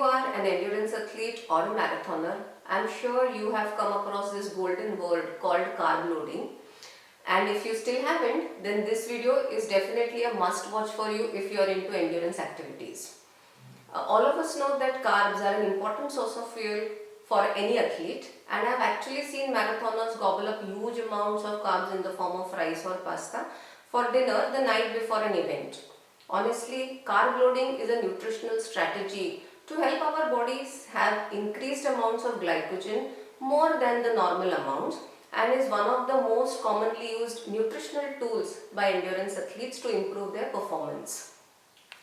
are an endurance athlete or a marathoner, I'm sure you have come across this golden word called carb loading. And if you still haven't, then this video is definitely a must watch for you if you are into endurance activities. All of us know that carbs are an important source of fuel for any athlete, and I've actually seen marathoners gobble up huge amounts of carbs in the form of rice or pasta for dinner the night before an event. Honestly, carb loading is a nutritional strategy to help our bodies have increased amounts of glycogen more than the normal amounts, and is one of the most commonly used nutritional tools by endurance athletes to improve their performance.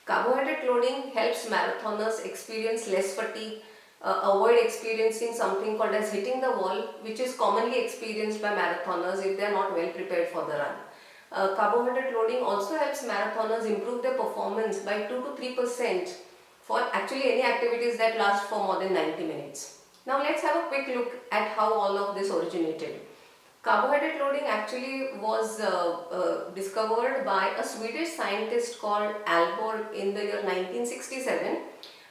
Carbohydrate loading helps marathoners experience less fatigue, avoid experiencing something called as hitting the wall, which is commonly experienced by marathoners if they are not well prepared for the run. Carbohydrate loading also helps marathoners improve their performance by 2 to 3% for actually any activities that last for more than 90 minutes. Now let's have a quick look at how all of this originated. Carbohydrate loading actually was discovered by a Swedish scientist called Alborg in the year 1967.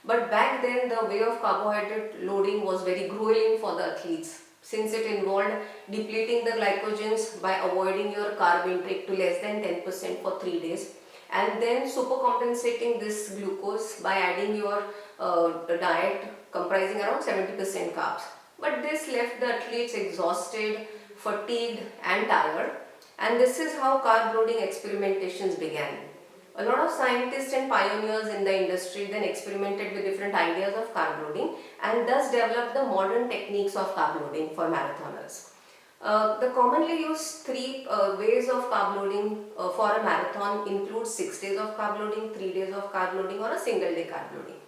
But back then the way of carbohydrate loading was very grueling for the athletes, since it involved depleting the glycogens by avoiding your carb intake to less than 10% for 3 days, and then supercompensating this glucose by adding your diet comprising around 70% carbs. But this left the athletes exhausted, fatigued and tired, and this is how carb loading experimentations began. A lot of scientists and pioneers in the industry then experimented with different ideas of carb loading and thus developed the modern techniques of carb loading for marathoners. The commonly used three ways of carb loading for a marathon include 6 days of carb loading, 3 days of carb loading or a single day carb loading.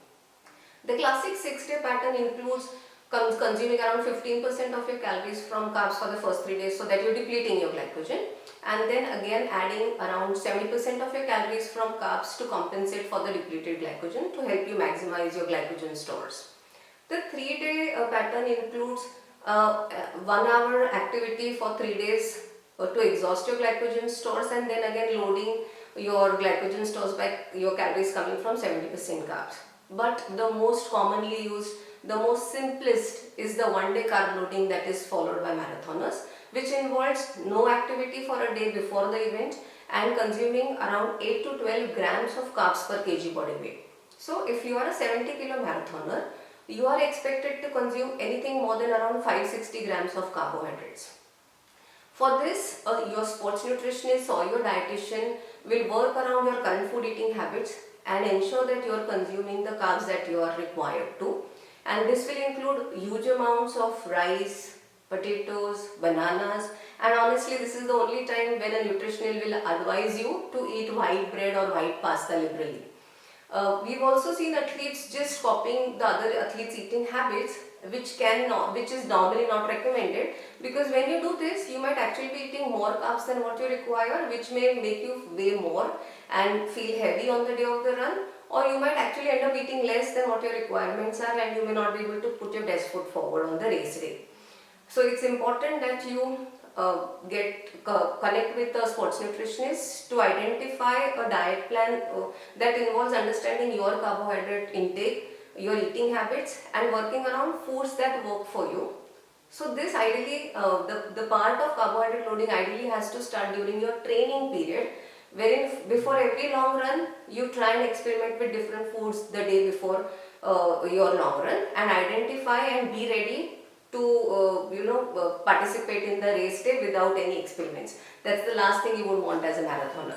The classic 6-day pattern includes consuming around 15% of your calories from carbs for the first 3 days so that you're depleting your glycogen, and then again adding around 70% of your calories from carbs to compensate for the depleted glycogen to help you maximize your glycogen stores. The 3-day pattern includes 1 hour activity for 3 days to exhaust your glycogen stores, and then again loading your glycogen stores by your calories coming from 70% carbs. But the most commonly used, the most simplest is the 1-day carb loading that is followed by marathoners, which involves no activity for a day before the event and consuming around 8 to 12 grams of carbs per kg body weight. So if you are a 70 kilo marathoner, you are expected to consume anything more than around 560 grams of carbohydrates. For this, your sports nutritionist or your dietitian will work around your current food eating habits and ensure that you are consuming the carbs that you are required to. And this will include huge amounts of rice, potatoes, bananas, and honestly this is the only time when a nutritionist will advise you to eat white bread or white pasta liberally. We've also seen athletes just copying the other athletes' eating habits, which is normally not recommended, because when you do this you might actually be eating more carbs than what you require, which may make you weigh more and feel heavy on the day of the run, or you might actually end up eating less than what your requirements are and you may not be able to put your best foot forward on the race day. So it's important that you connect with a sports nutritionist to identify a diet plan that involves understanding your carbohydrate intake, your eating habits and working around foods that work for you. So this ideally, the part of carbohydrate loading ideally has to start during your training period, wherein before every long run you try and experiment with different foods the day before your long run and identify and be ready to participate in the race day without any experiments. That's the last thing you would want as a marathoner.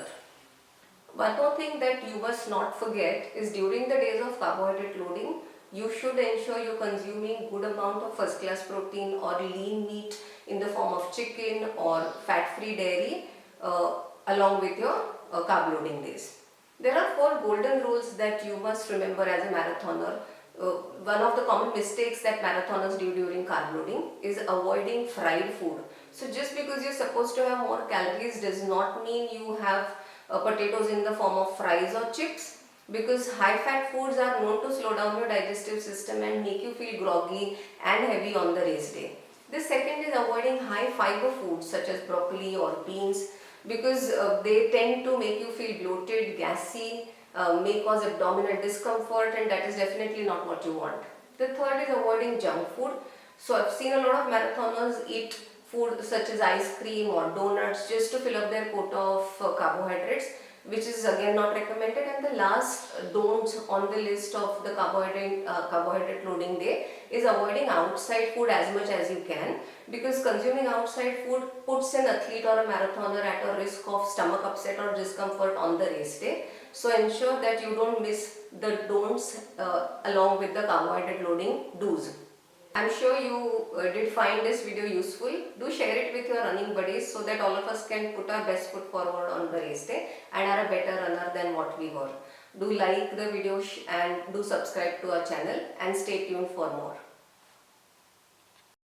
One more thing that you must not forget is during the days of carbohydrate loading, you should ensure you're consuming good amount of first class protein or lean meat in the form of chicken or fat-free dairy along with your carb loading days. There are 4 golden rules that you must remember as a marathoner. One of the common mistakes that marathoners do during carb loading is avoiding fried food. So just because you're supposed to have more calories does not mean you have potatoes in the form of fries or chips, because high fat foods are known to slow down your digestive system and make you feel groggy and heavy on the race day. The second is avoiding high fiber foods such as broccoli or beans, because they tend to make you feel bloated, gassy, may cause abdominal discomfort, and that is definitely not what you want. The third is avoiding junk food. So I've seen a lot of marathoners eat food such as ice cream or donuts just to fill up their quota of carbohydrates, which is again not recommended. And the last don't on the list of the carbohydrate loading day is avoiding outside food as much as you can, because consuming outside food puts an athlete or a marathoner at a risk of stomach upset or discomfort on the race day. So ensure that you don't miss the don'ts along with the carbohydrate loading do's. I'm sure you did find this video useful. Do share it with your running buddies so that all of us can put our best foot forward on the race day and are a better runner than what we were. Do like the video and do subscribe to our channel and stay tuned for more.